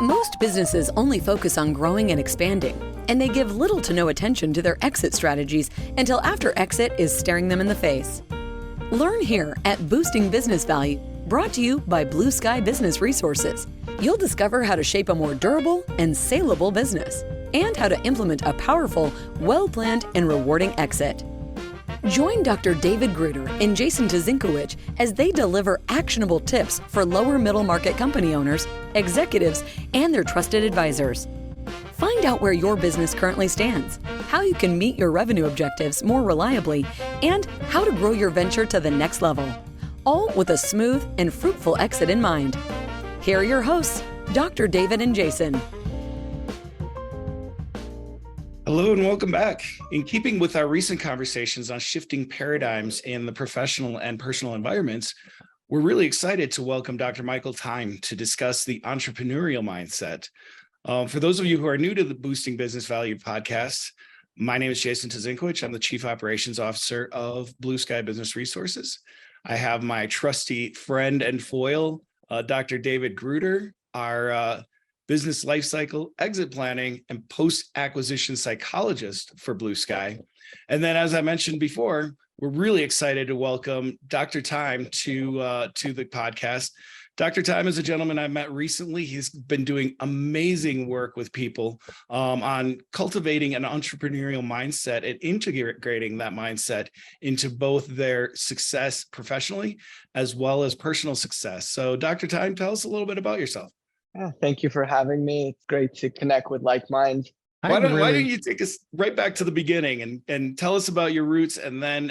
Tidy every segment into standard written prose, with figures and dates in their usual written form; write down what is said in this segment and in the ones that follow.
Most businesses only focus on growing and expanding, and they give little to no attention to their exit strategies until after exit is staring them in the face. Learn here at Boosting Business Value, brought to you by Blue Sky Business Resources. You'll discover how to shape a more durable and saleable business, and how to implement a powerful, well-planned, and rewarding exit. Join Dr. David Gruder and Jason Tuzinkewich as they deliver actionable tips for lower middle market company owners, executives, and their trusted advisors. Find out where your business currently stands, how you can meet your revenue objectives more reliably, and how to grow your venture to the next level, all with a smooth and fruitful exit in mind. Here are your hosts, Dr. David and Jason. Hello and welcome back. In keeping with our recent conversations on shifting paradigms in the professional and personal environments, we're really excited to welcome Dr. Michael Time to discuss the entrepreneurial mindset. For those of you who are new to the Boosting Business Value podcast, my name is Jason Tuzinkewich. I'm the Chief Operations Officer of Blue Sky Business Resources. I have my trusty friend and foil, Dr. David Gruder, our business lifecycle, exit planning, and post-acquisition psychologist for Blue Sky. And then, as I mentioned before, we're really excited to welcome Dr. Time to the podcast. Dr. Time is a gentleman I met recently. He's been doing amazing work with people on cultivating an entrepreneurial mindset and integrating that mindset into both their success professionally as well as personal success. So, Dr. Time, tell us a little bit about yourself. Yeah, thank you for having me. It's great to connect with like minds. Why don't you take us right back to the beginning and tell us about your roots, and then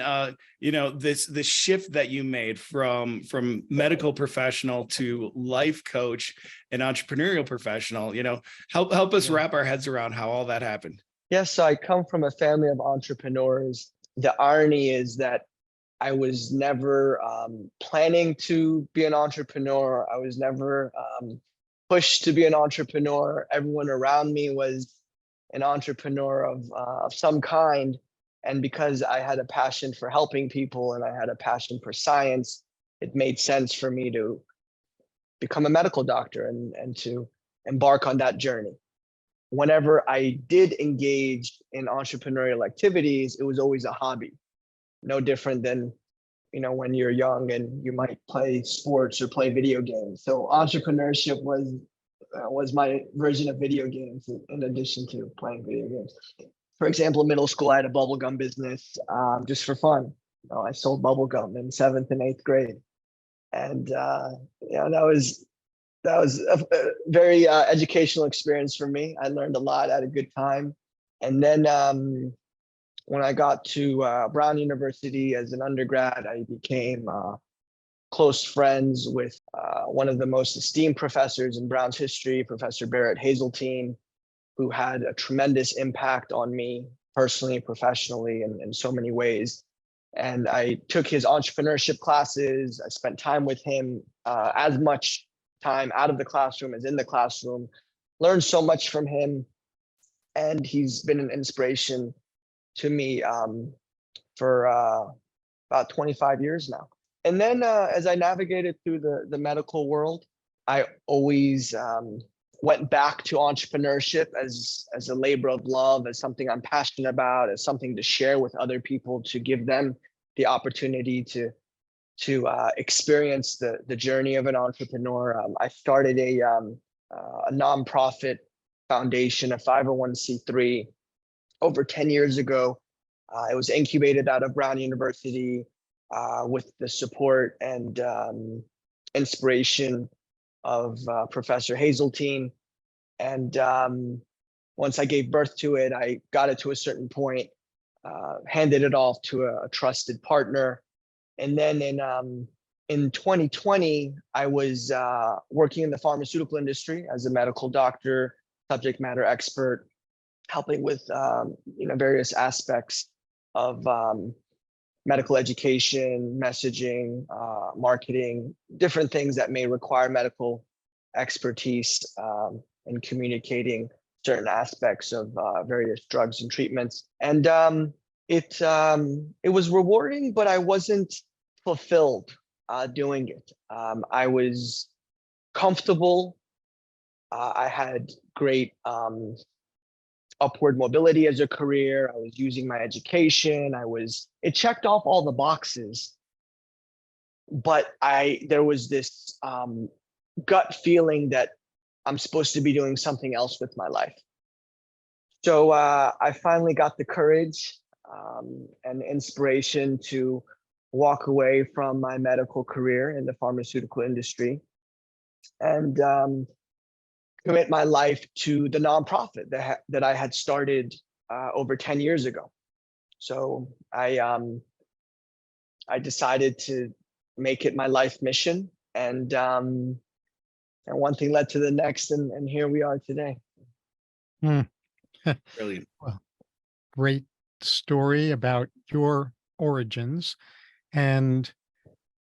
this shift that you made from medical professional to life coach and entrepreneurial professional. Help us wrap our heads around how all that happened. Yes, so I come from a family of entrepreneurs. The irony is that I was never planning to be an entrepreneur. I was never pushed to be an entrepreneur. Everyone around me was an entrepreneur of some kind. And because I had a passion for helping people and I had a passion for science, it made sense for me to become a medical doctor and to embark on that journey. Whenever I did engage in entrepreneurial activities, it was always a hobby. No different than when you're young and you might play sports or play video games. So entrepreneurship was my version of video games in addition to playing video games. For example, in middle school, I had a bubblegum business just for fun. I sold bubblegum in 7th and 8th grade. And that was a very educational experience for me. I learned a lot, had a good time. And then when I got to Brown University as an undergrad, I became close friends with one of the most esteemed professors in Brown's history, Professor Barrett Hazeltine, who had a tremendous impact on me personally, professionally, in so many ways. And I took his entrepreneurship classes. I spent time with him, as much time out of the classroom as in the classroom, learned so much from him. And he's been an inspiration to me for about 25 years now. And then as I navigated through the medical world, I always went back to entrepreneurship as a labor of love, as something I'm passionate about, as something to share with other people, to give them the opportunity to experience the journey of an entrepreneur. I started a nonprofit foundation, a 501c3, over 10 years ago. It was incubated out of Brown University with the support and inspiration of Professor Hazeltine. And once I gave birth to it, I got it to a certain point, handed it off to a trusted partner. And then in 2020, I was working in the pharmaceutical industry as a medical doctor, subject matter expert, helping with various aspects of medical education, messaging, marketing, different things that may require medical expertise in communicating certain aspects of various drugs and treatments. And it was rewarding, but I wasn't fulfilled doing it. I was comfortable I had great upward mobility as a career. I was using my education. It checked off all the boxes, but there was this gut feeling that I'm supposed to be doing something else with my life. So I finally got the courage and inspiration to walk away from my medical career in the pharmaceutical industry and commit my life to the nonprofit that I had started over 10 years ago. So I decided to make it my life mission, and one thing led to the next, and here we are today. Brilliant. Well, great story about your origins. And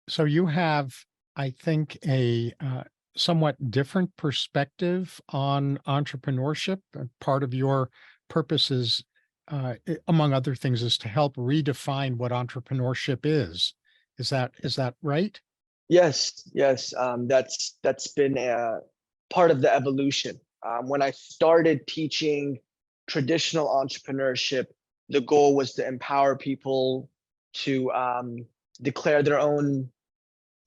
so you have, I think, a somewhat different perspective on entrepreneurship. Part of your purpose is, among other things, is to help redefine what entrepreneurship is. Is that right? Yes. That's been a part of the evolution. When I started teaching traditional entrepreneurship, the goal was to empower people to declare their own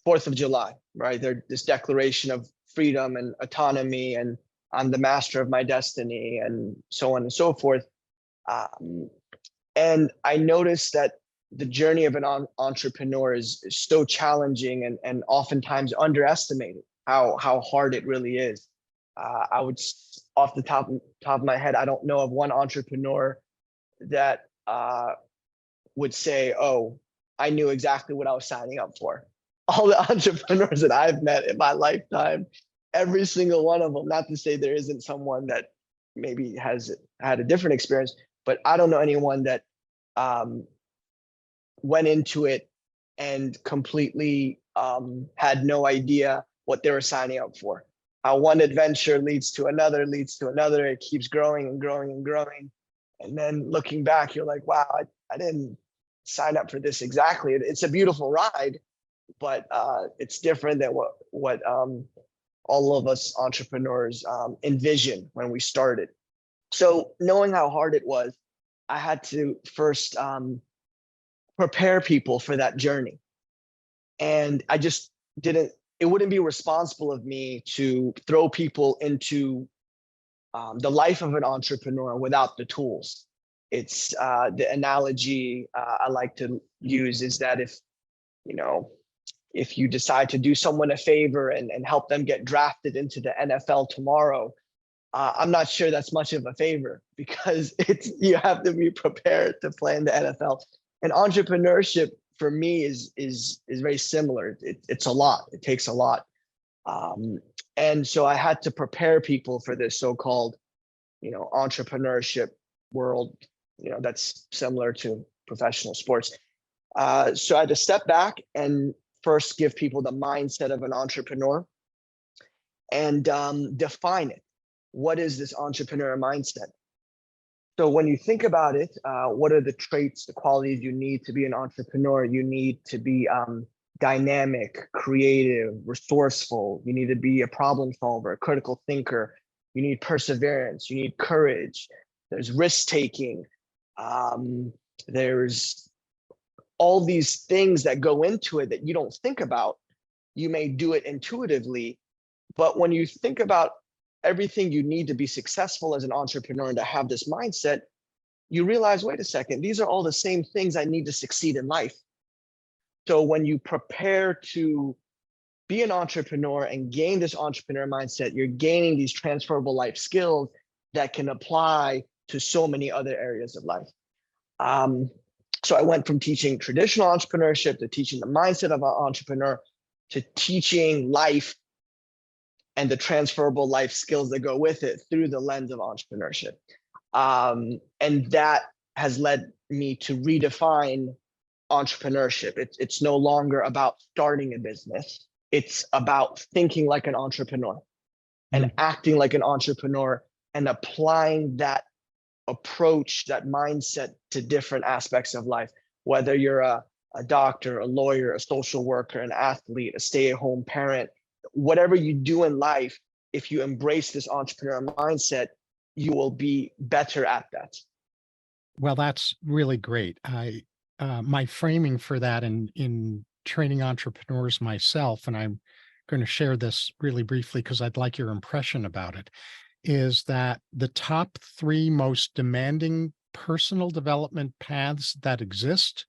4th of July, right? This declaration of freedom and autonomy, and I'm the master of my destiny, and so on and so forth. And I noticed that the journey of an entrepreneur is so challenging and oftentimes underestimated how hard it really is. I would, off the top of my head, I don't know of one entrepreneur that would say, "Oh, I knew exactly what I was signing up for." All the entrepreneurs that I've met in my lifetime, every single one of them, not to say there isn't someone that maybe has had a different experience, but I don't know anyone that went into it and completely had no idea what they were signing up for. How one adventure leads to another, it keeps growing and growing and growing. And then looking back, you're like, wow, I didn't sign up for this exactly. It's a beautiful ride, but it's different than what all of us entrepreneurs envision when we started. So knowing how hard it was, I had to first prepare people for that journey. And I just it wouldn't be responsible of me to throw people into the life of an entrepreneur without the tools. It's the analogy I like to use is that if you decide to do someone a favor and help them get drafted into the NFL tomorrow, I'm not sure that's much of a favor, because you have to be prepared to play in the NFL. And entrepreneurship for me is very similar. It's a lot. It takes a lot. And so I had to prepare people for this so-called, entrepreneurship world, that's similar to professional sports. So I had to step back and first give people the mindset of an entrepreneur and define it. What is this entrepreneur mindset? So when you think about it, what are the traits, the qualities you need to be an entrepreneur? You need to be dynamic, creative, resourceful. You need to be a problem solver, a critical thinker. You need perseverance. You need courage. There's risk taking. There's all these things that go into it that you don't think about. You may do it intuitively, but when you think about everything you need to be successful as an entrepreneur and to have this mindset, you realize, wait a second, these are all the same things I need to succeed in life. So when you prepare to be an entrepreneur and gain this entrepreneur mindset, you're gaining these transferable life skills that can apply to so many other areas of life. So I went from teaching traditional entrepreneurship to teaching the mindset of an entrepreneur to teaching life and the transferable life skills that go with it through the lens of entrepreneurship. And that has led me to redefine entrepreneurship. It's no longer about starting a business. It's about thinking like an entrepreneur and acting like an entrepreneur and applying that approach, that mindset to different aspects of life, whether you're a doctor, a lawyer, a social worker, an athlete, a stay-at-home parent, whatever you do in life, if you embrace this entrepreneurial mindset, you will be better at that. Well, that's really great. My framing for that in training entrepreneurs myself, and I'm going to share this really briefly because I'd like your impression about it, is that the top 3 most demanding personal development paths that exist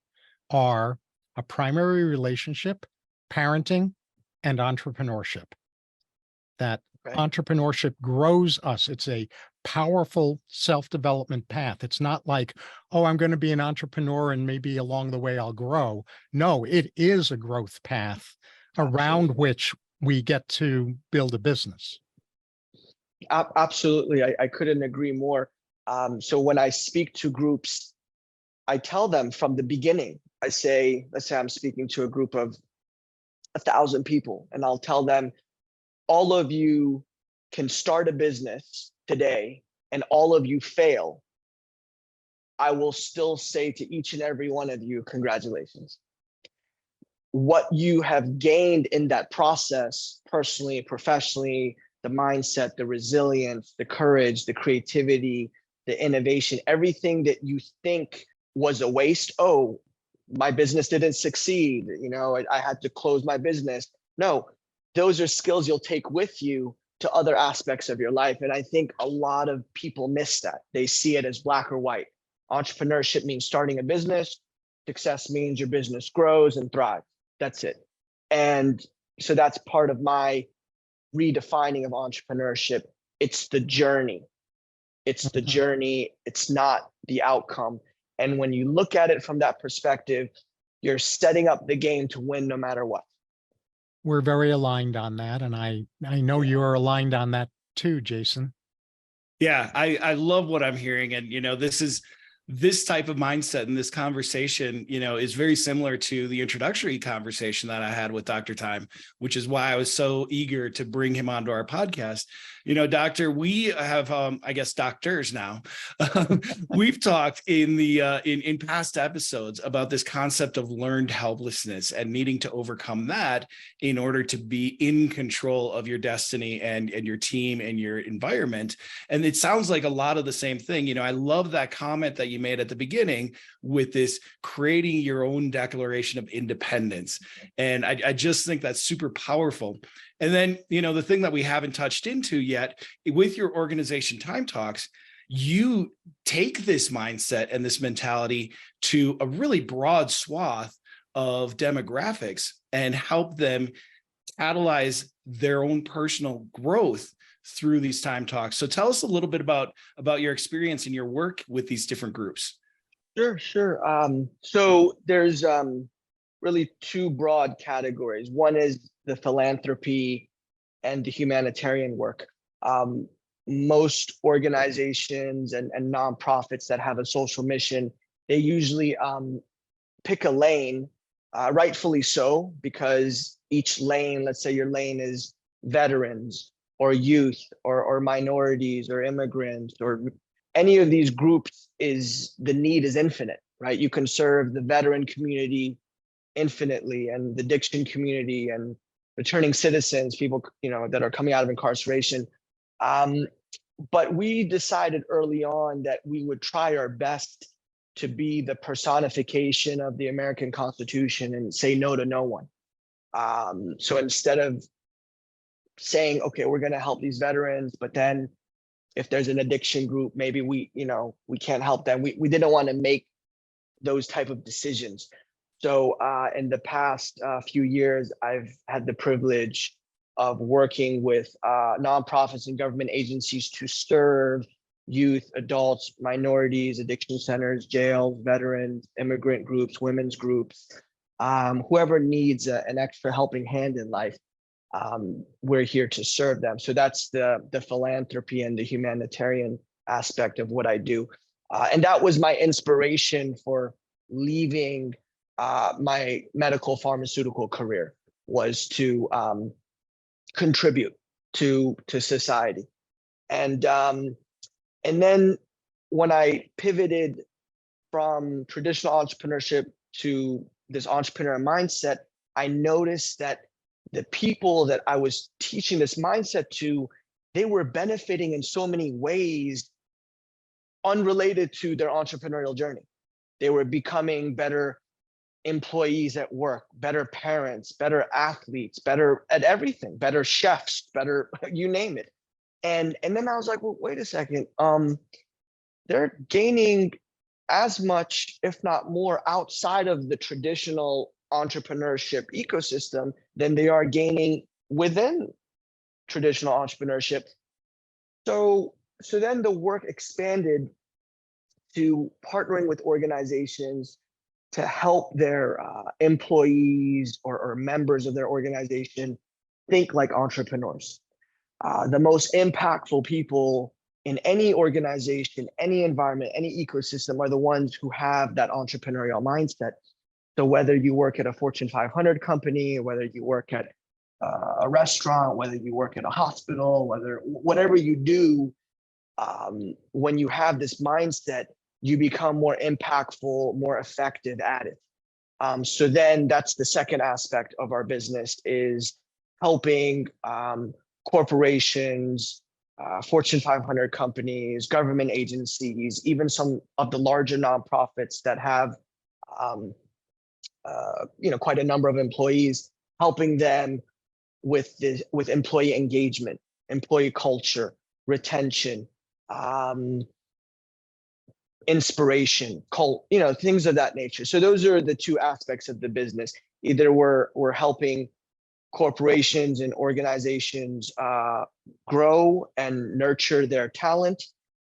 are a primary relationship, parenting, and entrepreneurship. That entrepreneurship grows us. It's a powerful self-development path. It's not like, oh, I'm going to be an entrepreneur and maybe along the way I'll grow. No, it is a growth path around which we get to build a business. Absolutely. I couldn't agree more. So when I speak to groups, I tell them from the beginning, let's say I'm speaking to a group of 1,000 people, and I'll tell them, all of you can start a business today and all of you fail. I will still say to each and every one of you, congratulations. What you have gained in that process, personally, professionally, the mindset, the resilience, the courage, the creativity, the innovation, everything that you think was a waste. Oh, my business didn't succeed. I had to close my business. No, those are skills you'll take with you to other aspects of your life. And I think a lot of people miss that. They see it as black or white. Entrepreneurship means starting a business. Success means your business grows and thrives. That's it. And so that's part of my redefining of entrepreneurship. It's the journey. It's the journey. It's not the outcome. And when you look at it from that perspective, you're setting up the game to win no matter what. We're very aligned on that. And I know you're aligned on that too, Jason. Yeah, I love what I'm hearing. And, this type of mindset and this conversation, is very similar to the introductory conversation that I had with Dr. Time, which is why I was so eager to bring him onto our podcast. Doctor, we have, I guess, doctors now. We've talked in past episodes about this concept of learned helplessness and needing to overcome that in order to be in control of your destiny and your team and your environment. And it sounds like a lot of the same thing. I love that comment that you made at the beginning with this creating your own declaration of independence. And I just think that's super powerful. And then, the thing that we haven't touched into yet with your organization Time Talks, you take this mindset and this mentality to a really broad swath of demographics and help them catalyze their own personal growth through these Time Talks. So tell us a little bit about your experience and your work with these different groups. Sure. So there's really 2 broad categories. One is the philanthropy and the humanitarian work. Most organizations and nonprofits that have a social mission, they usually pick a lane, rightfully so, because each lane, let's say your lane is veterans or youth or minorities or immigrants or any of these groups, the need is infinite, right? You can serve the veteran community infinitely, and the addiction community, and returning citizens, people that are coming out of incarceration. But we decided early on that we would try our best to be the personification of the American Constitution and say no to no one. So instead of saying, okay, we're going to help these veterans, but then if there's an addiction group, maybe we can't help them. We didn't want to make those type of decisions. So in the past few years, I've had the privilege of working with nonprofits and government agencies to serve youth, adults, minorities, addiction centers, jails, veterans, immigrant groups, women's groups, whoever needs an extra helping hand in life. We're here to serve them. So that's the philanthropy and the humanitarian aspect of what I do. And that was my inspiration for leaving my medical pharmaceutical career, was to contribute to society. And then when I pivoted from traditional entrepreneurship to this entrepreneurial mindset, I noticed that the people that I was teaching this mindset to, they were benefiting in so many ways unrelated to their entrepreneurial journey. They were becoming better employees at work, better parents, better athletes, better at everything, better chefs, better, you name it. And then I was like, well, wait a second. They're gaining as much, if not more, outside of the traditional entrepreneurship ecosystem than they are gaining within traditional entrepreneurship. So then the work expanded to partnering with organizations to help their employees or members of their organization think like entrepreneurs. The most impactful people in any organization, any environment, any ecosystem are the ones who have that entrepreneurial mindset. So whether you work at a Fortune 500 company, whether you work at a restaurant, whether you work at a hospital, whatever you do, when you have this mindset, you become more impactful, more effective at it. So then that's the second aspect of our business, is helping corporations, Fortune 500 companies, government agencies, even some of the larger nonprofits that have quite a number of employees, helping them with employee engagement, employee culture, retention, inspiration, things of that nature. So those are the two aspects of the business. Either we're helping corporations and organizations grow and nurture their talent,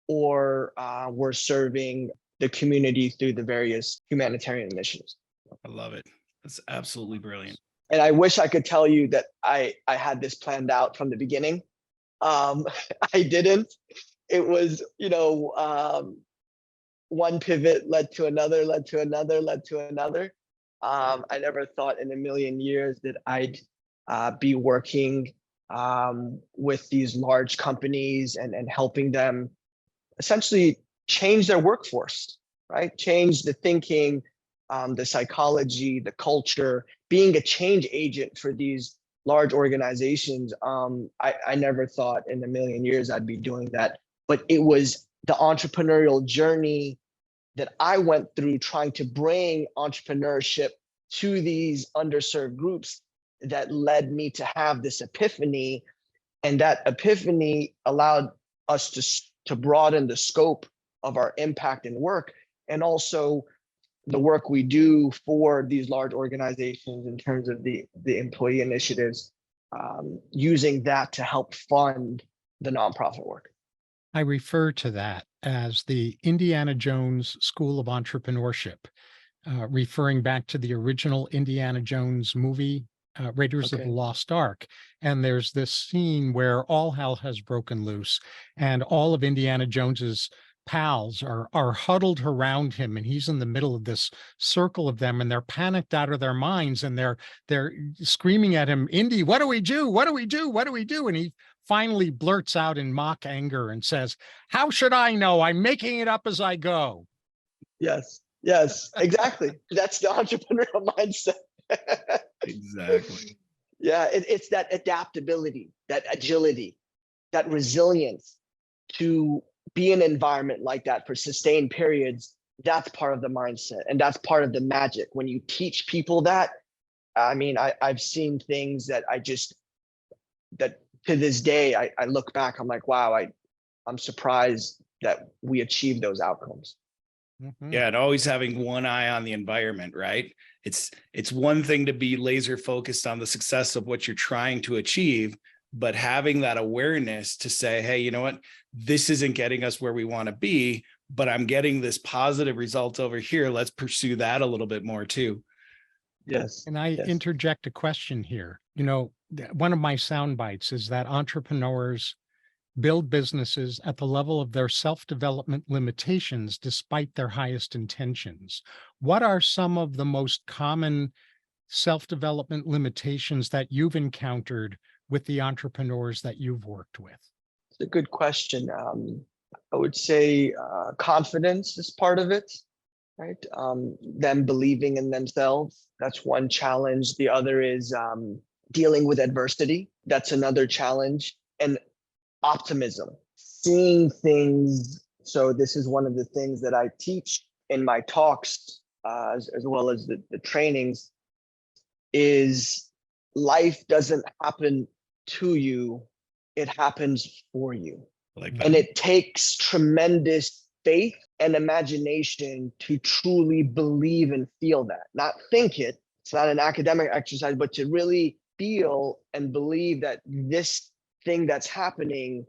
or we're serving the community through the various humanitarian initiatives. I love it. That's absolutely brilliant. And I wish I could tell you that I had this planned out from the beginning. I didn't. It was, one pivot led to another, led to another, led to another. I never thought in a million years that I'd be working with these large companies and helping them essentially change their workforce, right? Change the thinking, the psychology, the culture, being a change agent for these large organizations. I never thought in a million years I'd be doing that, but it was the entrepreneurial journey that I went through trying to bring entrepreneurship to these underserved groups that led me to have this epiphany. And that epiphany allowed us to broaden the scope of our impact and work, and also the work we do for these large organizations in terms of the employee initiatives, using that to help fund the nonprofit work. I refer to that as the Indiana Jones School of Entrepreneurship, referring back to the original Indiana Jones movie, Raiders of the Lost Ark. And there's this scene where all hell has broken loose and all of Indiana Jones's pals are huddled around him, and he's in the middle of this circle of them, and they're panicked out of their minds, and they're screaming at him, "Indy, what do we do? What do we do? What do we do?" And he finally blurts out in mock anger and says, "How should I know? I'm making it up as I go." Yes, exactly. That's the entrepreneurial mindset. Exactly. Yeah, it's that adaptability, that agility, that resilience to be in an environment like that for sustained periods. That's part of the mindset, and that's part of the magic. When you teach people that, I mean, I've seen things that that to this day, I look back, I'm like, wow, I'm surprised that we achieved those outcomes. Mm-hmm. Yeah, and always having one eye on the environment, right? It's one thing to be laser focused on the success of what you're trying to achieve, but having that awareness to say, hey, you know what, this isn't getting us where we want to be, but I'm getting this positive result over here. Let's pursue that a little bit more too. Yes. And I interject a question here. One of my sound bites is that entrepreneurs build businesses at the level of their self-development limitations despite their highest intentions. What are some of the most common self-development limitations that you've encountered with the entrepreneurs that you've worked with? It's a good question. I would say confidence is part of it, right? Them believing in themselves. That's one challenge. The other is dealing with adversity. That's another challenge. And optimism, seeing things. So this is one of the things that I teach in my talks, as well as the trainings, is life doesn't happen to you, it happens for you. Like And that. it takes tremendous faith and imagination to truly believe and feel that. Not think it, it's not an academic exercise, but to really feel and believe that this thing that's happening,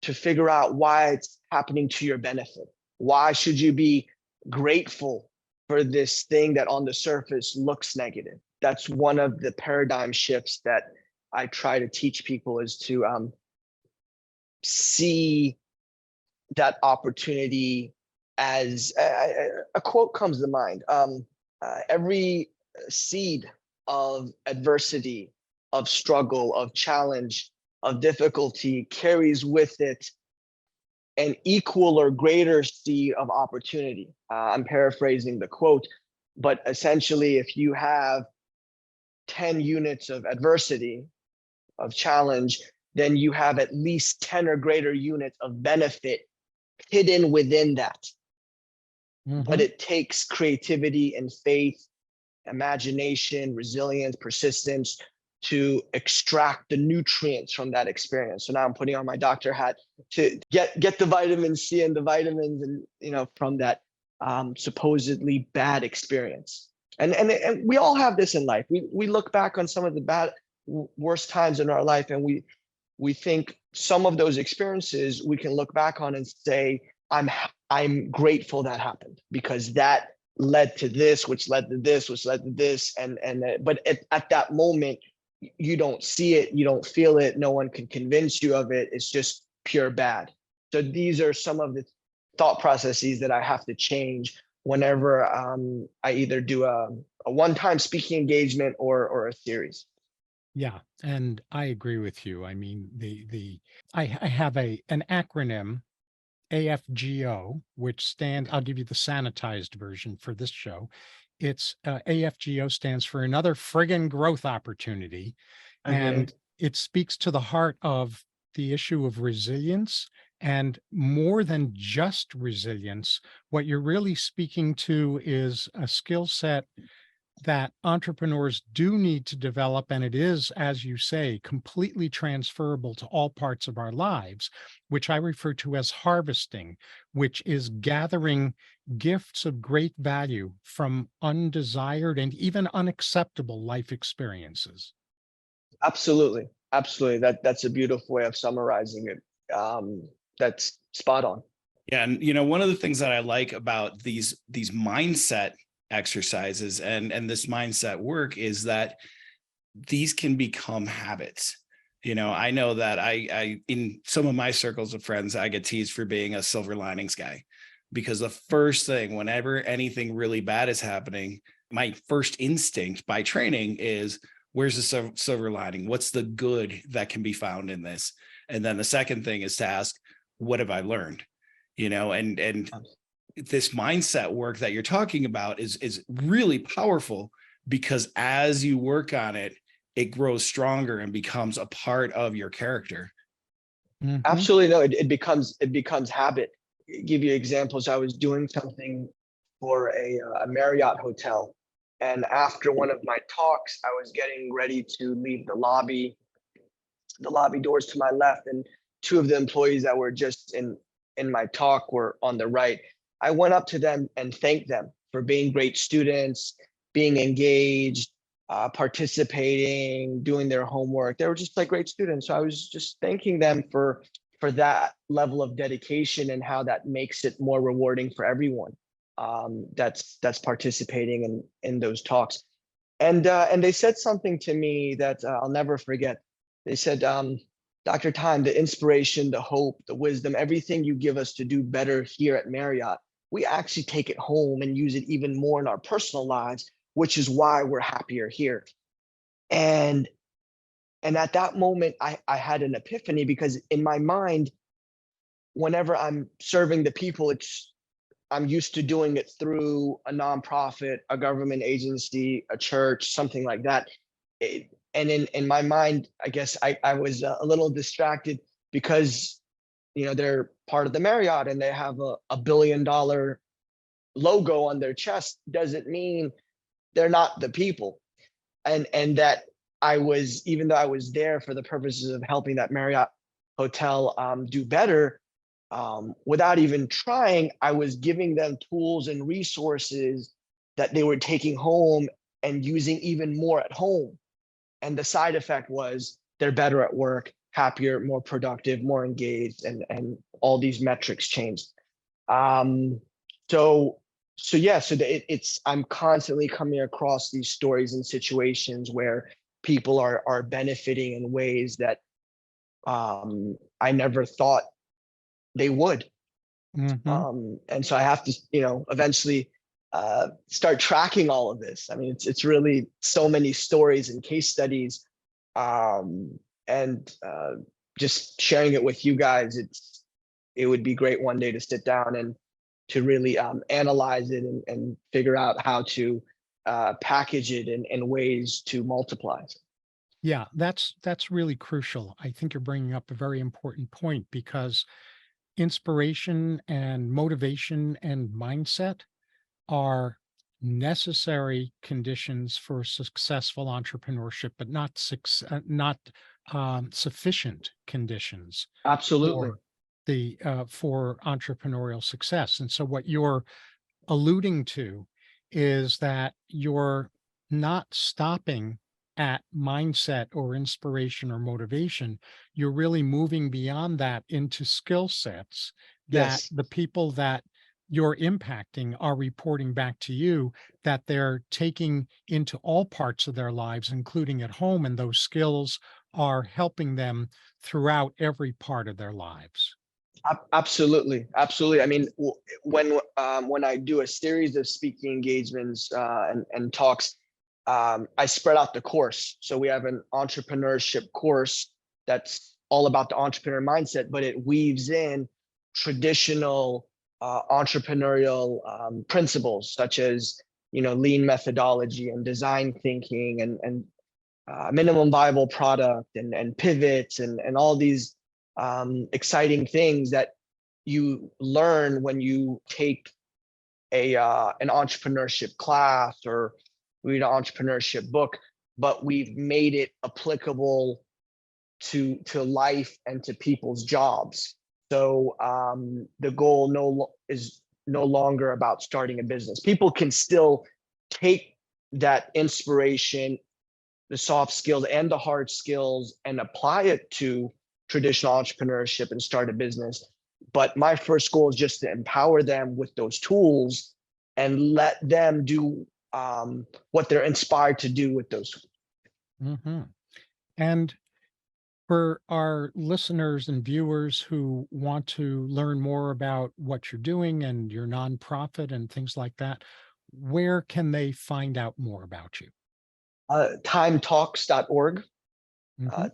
to figure out why it's happening to your benefit. Why should you be grateful for this thing that on the surface looks negative? That's one of the paradigm shifts that I try to teach people, is to see that opportunity as a quote comes to mind. Every seed of adversity, of struggle, of challenge, of difficulty carries with it an equal or greater seed of opportunity. I'm paraphrasing the quote, but essentially, if you have 10 units of adversity, of challenge, then you have at least 10 or greater units of benefit hidden within that. But it takes creativity and faith, imagination, resilience, persistence to extract the nutrients from that experience. So now I'm putting on my doctor hat to get the vitamin C and the vitamins, and from that supposedly bad experience. And we all have this in life. We look back on some of the worst times in our life, and we think some of those experiences we can look back on and say, I'm grateful that happened, because that led to this, which led to this, which led to this, but at that moment, you don't see it, you don't feel it, no one can convince you of it. It's just pure bad. So these are some of the thought processes that I have to change whenever I either do a one-time speaking engagement or a series. Yeah, and I agree with you. I mean, I have an acronym, AFGO, which stands, I'll give you the sanitized version for this show. It's AFGO stands for another friggin' growth opportunity. Okay. And it speaks to the heart of the issue of resilience, and more than just resilience. What you're really speaking to is a skill set that entrepreneurs do need to develop, and it is, as you say, completely transferable to all parts of our lives, which I refer to as harvesting, which is gathering gifts of great value from undesired and even unacceptable life experiences. Absolutely. That's a beautiful way of summarizing it. That's spot on. Yeah, and one of the things that I like about these mindset exercises and this mindset work is that these can become habits. I know that I in some of my circles of friends, I get teased for being a silver linings guy, because the first thing, whenever anything really bad is happening, my first instinct by training is, where's the silver lining? What's the good that can be found in this? And then the second thing is to ask, what have I learned? And this mindset work that you're talking about is really powerful, because as you work on it, it grows stronger and becomes a part of your character. Absolutely. No, it becomes habit. Give you examples. I was doing something for a Marriott hotel, and after one of my talks, I was getting ready to leave the lobby doors to my left, and two of the employees that were just in my talk were on the right. I went up to them and thanked them for being great students, being engaged, participating, doing their homework. They were just like great students. So I was just thanking them for that level of dedication, and how that makes it more rewarding for everyone that's participating in those talks. And they said something to me that I'll never forget. They said, Dr. Time, the inspiration, the hope, the wisdom, everything you give us to do better here at Marriott, we actually take it home and use it even more in our personal lives, which is why we're happier here. And at that moment, I had an epiphany, because in my mind, whenever I'm serving the people, I'm used to doing it through a nonprofit, a government agency, a church, something like that. And in my mind, I guess I was a little distracted because they're part of the Marriott and they have a $1 billion logo on their chest doesn't mean they're not the people. And that even though I was there for the purposes of helping that Marriott hotel do better, without even trying, I was giving them tools and resources that they were taking home and using even more at home. And the side effect was they're better at work, happier, more productive, more engaged, and all these metrics changed. I'm constantly coming across these stories and situations where people are benefiting in ways that I never thought they would. Mhm. And so I have to, eventually start tracking all of this. I mean, it's really so many stories and case studies, and just sharing it with you guys. It would be great one day to sit down and to really analyze it and figure out how to package it in ways to multiply. Yeah, that's really crucial. I think you're bringing up a very important point because inspiration and motivation and mindset are necessary conditions for successful entrepreneurship, but not sufficient conditions Absolutely. for entrepreneurial success. And so, what you're alluding to is that you're not stopping at mindset or inspiration or motivation. You're really moving beyond that into skill sets that Yes. the people that you're impacting are reporting back to you that they're taking into all parts of their lives, including at home, and those skills are helping them throughout every part of their lives. Absolutely. I mean, when I do a series of speaking engagements and talks, I spread out the course. So we have an entrepreneurship course that's all about the entrepreneur mindset, but it weaves in traditional entrepreneurial principles such as lean methodology and design thinking and minimum viable product and pivots and all these exciting things that you learn when you take an entrepreneurship class or read an entrepreneurship book, but we've made it applicable to life and to people's jobs. So the goal is no longer about starting a business. People can still take that inspiration, the soft skills and the hard skills, and apply it to traditional entrepreneurship and start a business. But my first goal is just to empower them with those tools and let them do what they're inspired to do with those tools. Mm-hmm. And for our listeners and viewers who want to learn more about what you're doing and your nonprofit and things like that, where can they find out more about you? Timetalks.org, Mhm.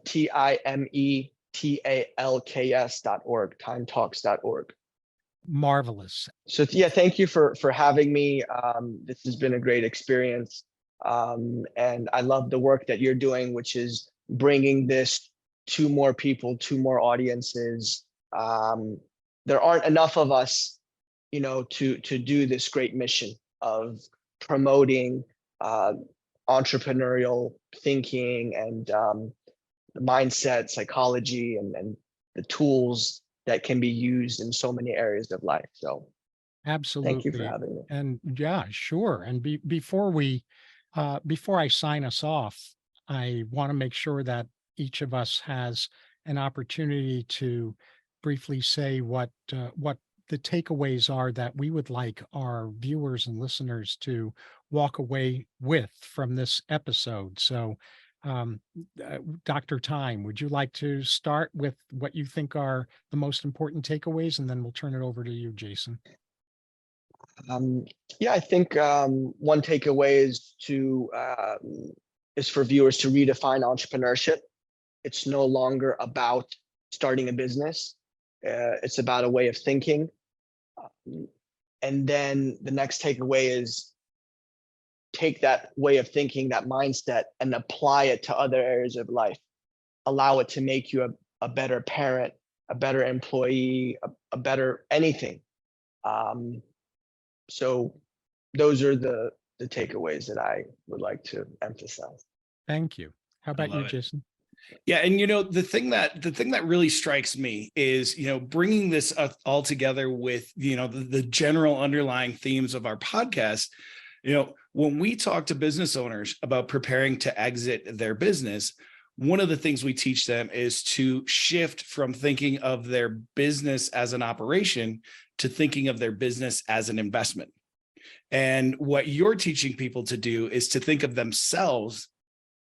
timetalks.org, timetalks.org. Marvelous. So yeah, thank you for having me. This has been a great experience. And I love the work that you're doing, which is bringing this to more people, to more audiences. There aren't enough of us, to do this great mission of promoting entrepreneurial thinking and mindset, psychology, and the tools that can be used in so many areas of life. So thank you for Absolutely. having me. And yeah, sure. And before I sign us off, I want to make sure that each of us has an opportunity to briefly say what the takeaways are that we would like our viewers and listeners to walk away with from this episode. So, um, Dr. Time, would you like to start with what you think are the most important takeaways, and then we'll turn it over to you, Jason. Yeah, I think one takeaway is for viewers to redefine entrepreneurship. It's no longer about starting a business. It's about a way of thinking. And then the next takeaway is take that way of thinking, that mindset, and apply it to other areas of life. Allow it to make you a better parent, a better employee, a better anything. So those are the takeaways that I would like to emphasize. Thank you. How about you, Jason? Yeah. And, the thing that really strikes me is, bringing this all together with, the general underlying themes of our podcast. When we talk to business owners about preparing to exit their business, one of the things we teach them is to shift from thinking of their business as an operation to thinking of their business as an investment. And what you're teaching people to do is to think of themselves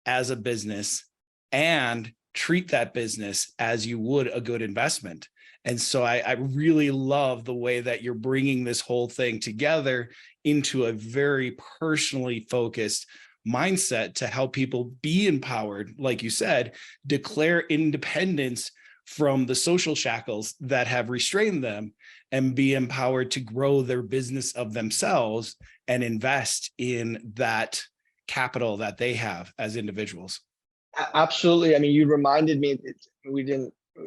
as a business and treat that business as you would a good investment. And so I really love the way that you're bringing this whole thing together into a very personally focused mindset to help people be empowered, like you said, declare independence from the social shackles that have restrained them, and be empowered to grow their business of themselves and invest in that capital that they have as individuals. Absolutely. I mean, you reminded me,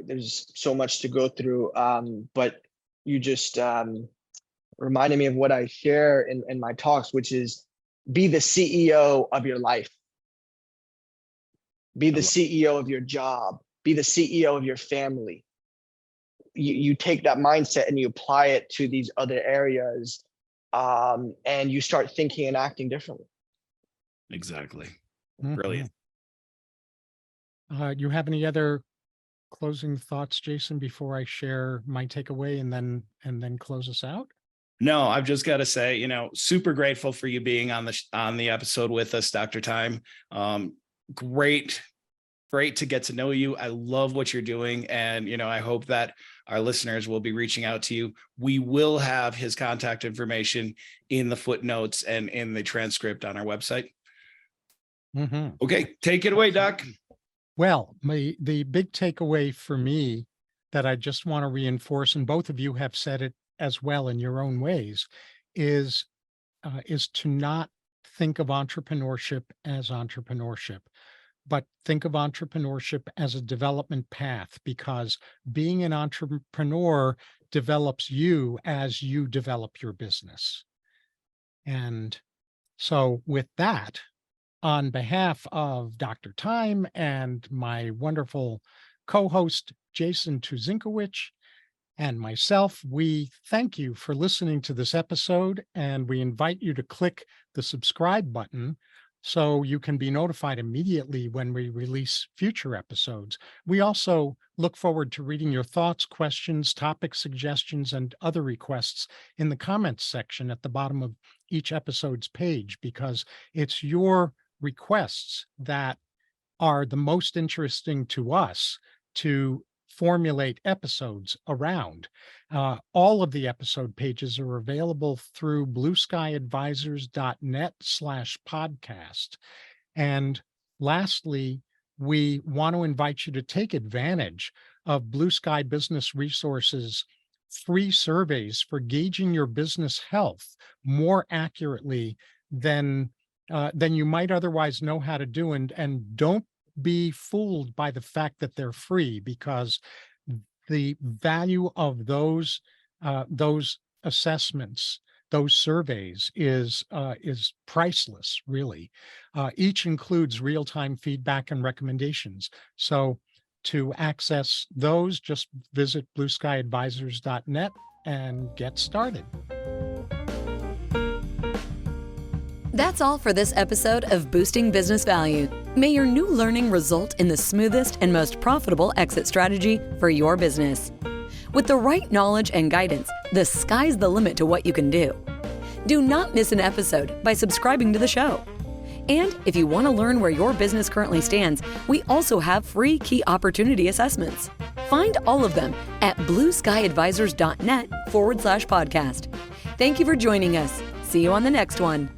there's so much to go through, but you just reminded me of what I share in my talks, which is be the CEO of your life. Be the CEO of your job. Be the CEO of your family. You take that mindset and you apply it to these other areas, and you start thinking and acting differently. Exactly. Mm-hmm. Brilliant. You have any other closing thoughts, Jason, before I share my takeaway and then close us out? No, I've just got to say, super grateful for you being on the episode with us, Dr. Time. Great to get to know you. I love what you're doing. And, I hope that our listeners will be reaching out to you. We will have his contact information in the footnotes and in the transcript on our website. Mm-hmm. Okay, take it away, Doc. Well, the big takeaway for me that I just want to reinforce, and both of you have said it as well in your own ways, is to not think of entrepreneurship as entrepreneurship, but think of entrepreneurship as a development path, because being an entrepreneur develops you as you develop your business. And so with that, on behalf of Dr. Time and my wonderful co-host, Jason Tuzinkewich, and myself, we thank you for listening to this episode, and we invite you to click the subscribe button so you can be notified immediately when we release future episodes. We also look forward to reading your thoughts, questions, topic suggestions, and other requests in the comments section at the bottom of each episode's page, because it's your requests that are the most interesting to us to formulate episodes around. All of the episode pages are available through blueskyadvisors.net/podcast. And lastly, we want to invite you to take advantage of Blue Sky Business Resources free surveys for gauging your business health more accurately than you might otherwise know how to do. And don't be fooled by the fact that they're free, because the value of those assessments, those surveys, is priceless, really. Each includes real-time feedback and recommendations. So to access those, just visit blueskyadvisors.net and get started. That's all for this episode of Boosting Business Value. May your new learning result in the smoothest and most profitable exit strategy for your business. With the right knowledge and guidance, the sky's the limit to what you can do. Do not miss an episode by subscribing to the show. And if you want to learn where your business currently stands, we also have free key opportunity assessments. Find all of them at blueskyadvisors.net/podcast. Thank you for joining us. See you on the next one.